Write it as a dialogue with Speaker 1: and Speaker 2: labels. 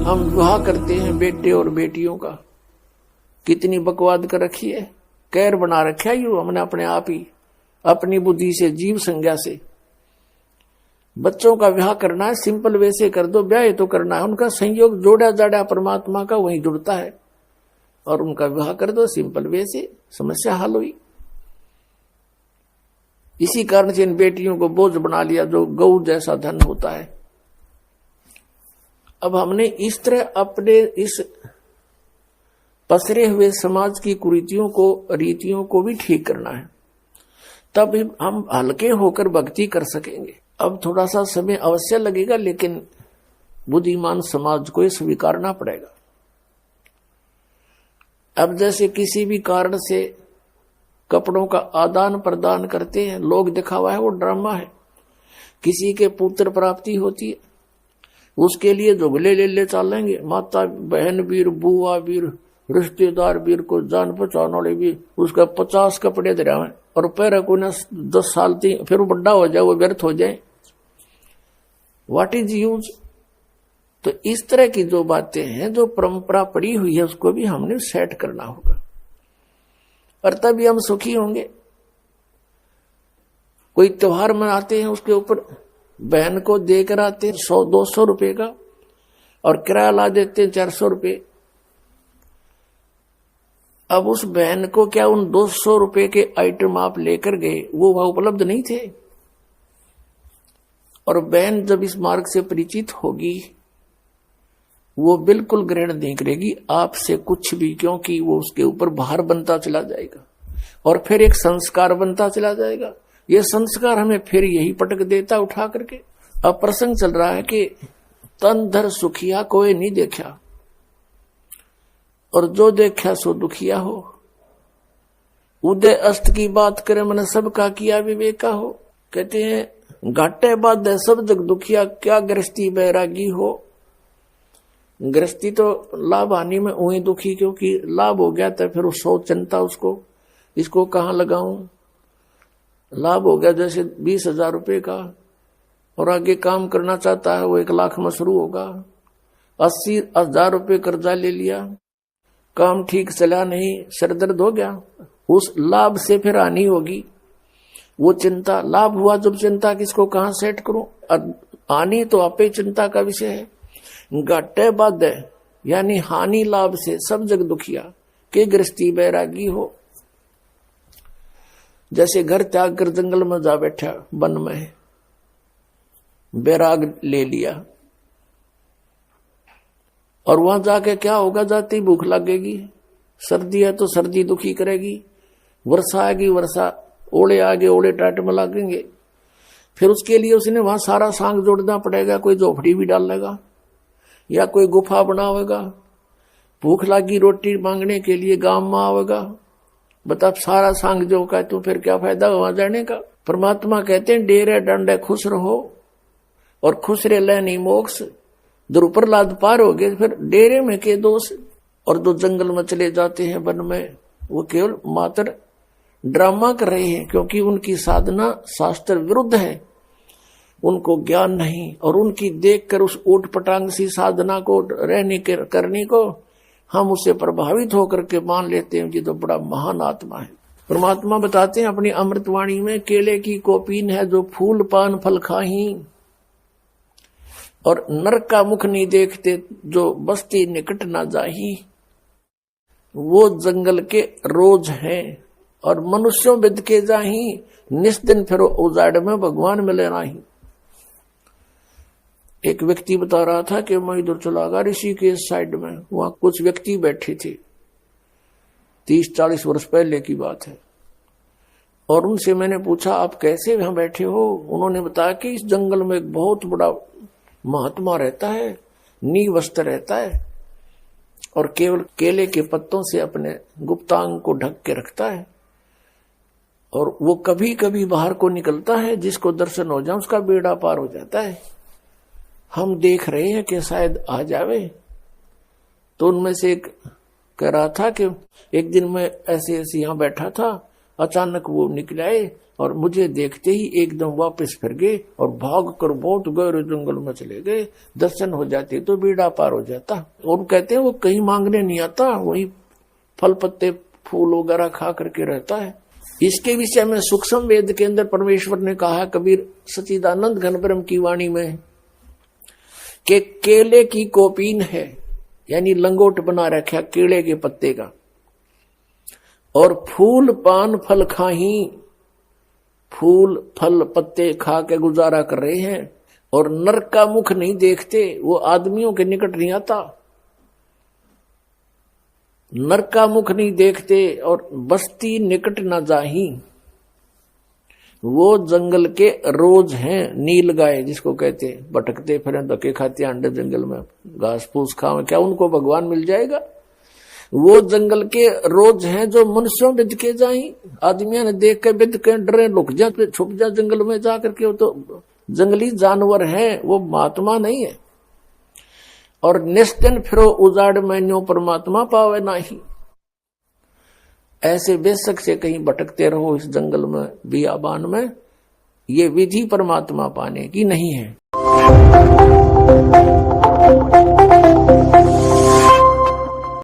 Speaker 1: हम विवाह करते हैं बेटे और बेटियों का, कितनी बकवाद कर रखी है, कैर बना रखा है यू हमने अपने आप ही, अपनी बुद्धि से, जीव संज्ञा से। बच्चों का विवाह करना है, सिंपल वे से कर दो, ब्याह तो करना है, उनका संयोग जोड़ा जाड़ा परमात्मा का वही जुड़ता है, और उनका विवाह कर दो सिंपल वे से, समस्या हल हुई। इसी कारण से इन बेटियों को बोझ बना लिया जो गौ जैसा धन होता है। अब हमने इस तरह अपने इस पसरे हुए समाज की कुरीतियों को, रीतियों को भी ठीक करना है, तब हम हल्के होकर भक्ति कर सकेंगे। अब थोड़ा सा समय अवश्य लगेगा, लेकिन बुद्धिमान समाज को ये स्वीकारना पड़ेगा। अब जैसे किसी भी कारण से कपड़ों का आदान प्रदान करते हैं, लोग दिखावा है, वो ड्रामा है। किसी के पुत्र प्राप्ति होती है, उसके लिए जुगले ले चलेंगे, माता बहन वीर, बुआ वीर, रिश्तेदार वीर को जान पहचान वाले भी, उसका 50 कपड़े दे रहे हैं, और पैर को ना 10 साल तक, फिर वो बड़ा हो जाए, वो व्यर्थ हो जाए। What is use? तो इस तरह की जो बातें हैं, जो परंपरा पड़ी हुई है, उसको भी हमने सेट करना होगा, और तभी हम सुखी होंगे। कोई त्योहार मनाते हैं, उसके ऊपर बहन को देकर आते हैं 100-200 रुपए का, और किराया ला देते हैं 400 रुपए। अब उस बहन को क्या उन 200 रुपए के आइटम आप लेकर गए, वो वहां उपलब्ध नहीं थे? और बहन जब इस मार्ग से परिचित होगी, वो बिल्कुल ग्रहण नहीं करेगी आपसे कुछ भी, क्योंकि वो उसके ऊपर भार बनता चला जाएगा, और फिर एक संस्कार बनता चला जाएगा। ये संस्कार हमें फिर यही पटक देता उठा करके। अब प्रसंग चल रहा है कि तन धर सुखिया कोई नहीं देखा, और जो देखा सो दुखिया हो। उदय अस्त की बात करे, मैंने सबका किया विवेका हो। कहते हैं घाटे बाद सब जग दुखिया, क्या गृहस्थी बैरागी हो। गृहस्थी तो लाभ हानि में वही दुखी, क्योंकि लाभ हो गया तो फिर वो सोच चिंता उसको, इसको कहाँ लगाऊं। लाभ हो गया जैसे 20,000 रुपए का, और आगे काम करना चाहता है, वो 1 लाख में शुरू होगा। 80,000 रुपए कर्जा ले लिया, काम ठीक चला नहीं, सरदर्द हो गया, उस लाभ से फिर हानि होगी। वो चिंता, लाभ हुआ जब चिंता, किसको कहां सेट करूं, हानि तो आपे चिंता का विषय है। घाटे बाद यानी हानि लाभ से सब जग दुखिया, के गृहस्थी बैरागी हो। जैसे घर त्याग कर जंगल में जा बैठा, वन में बैराग ले लिया, और वहां जाके क्या होगा, जाते ही भूख लगेगी। सर्दी है तो सर्दी दुखी करेगी, वर्षा आएगी, वर्षा, ओले आगे ओले टाट में लगेंगे। फिर उसके लिए उसने वहां सारा सांग जोड़ना पड़ेगा, कोई झोपड़ी भी डाल लेगा या कोई गुफा बनावेगा। भूख लगी रोटी मांगने के लिए गांव में आवेगा, बता सारा सांग जो का, तो फिर क्या फायदा वहां जाने का। परमात्मा कहते हैं डेरे डंडे खुश रहो, और खुश रह लेनी मोक्ष। द्रुपर लाद पार हो गए, फिर डेरे में के दोष। और जो जंगल में चले जाते हैं वन में, वो केवल मात्र ड्रामा कर रहे हैं, क्योंकि उनकी साधना शास्त्र विरुद्ध है, उनको ज्ञान नहीं। और उनकी देखकर उस ऊट पटांग सी साधना को, रहने के करने को, हम उससे प्रभावित होकर के मान लेते हैं कि तो बड़ा महान आत्मा है। परमात्मा बताते हैं अपनी अमृतवाणी में, केले की कोपीन है जो फूल पान फल खाही, और नरक का मुख नहीं देखते जो बस्ती निकट ना जाही। वो जंगल के रोज हैं, और मनुष्यों बिद के जाही, निस्दिन फिर उजाड़ में भगवान मिले नाही। एक व्यक्ति बता रहा था कि मैं इधर चला गया ऋषिकेश साइड में, वहां कुछ व्यक्ति बैठे थे, 30-40 वर्ष पहले की बात है। और उनसे मैंने पूछा आप कैसे वहां बैठे हो। उन्होंने बताया कि इस जंगल में एक बहुत बड़ा महात्मा रहता है, नीवस्त्र रहता है, और केवल केले के पत्तों से अपने गुप्तांग को ढक के रखता है, और वो कभी कभी बाहर को निकलता है, जिसको दर्शन हो जाए उसका बेड़ा पार हो जाता है। हम देख रहे हैं कि शायद आ जावे। तो उनमें से एक कह रहा था कि एक दिन मैं ऐसे ऐसे यहां बैठा था, अचानक वो निकल आए, और मुझे देखते ही एकदम वापस फिर गए और भाग कर बहुत गहरे जंगल में चले गए। दर्शन हो जाते तो बीड़ा पार हो जाता। और कहते हैं वो कहीं मांगने नहीं आता, वही फल पत्ते फूल वगैरह खा करके रहता है। इसके विषय में सूक्ष्म वेद के अंदर परमेश्वर ने कहा, कबीर सच्चिदानंद घन ब्रह्म की वाणी में, कि केले की कोपीन है, यानी लंगोट बना रखा केले के पत्ते का, और फूल पान फल खाही, फूल फल पत्ते खा के गुजारा कर रहे हैं, और नर का मुख नहीं देखते, वो आदमियों के निकट नहीं आता, नर का मुख नहीं देखते, और बस्ती निकट न जाही, वो जंगल के रोज हैं, नील गाय जिसको कहते, भटकते फिर धक्के खाते अंडे जंगल में, घास फूस खावे, क्या उनको भगवान मिल जाएगा? वो जंगल के रोज हैं जो मनुष्यों बिद के जाई, आदमियों ने देख के बिद के डरे, लुक जा, छुप जा जंगल में जा करके, वो तो जंगली जानवर है, वो महात्मा नहीं है। और निस्तिन फिरो उजाड़ में न्यो परमात्मा पावे नाही, ऐसे बेशक से कहीं भटकते रहो इस जंगल में बियाबान में, ये विधि परमात्मा पाने की नहीं है।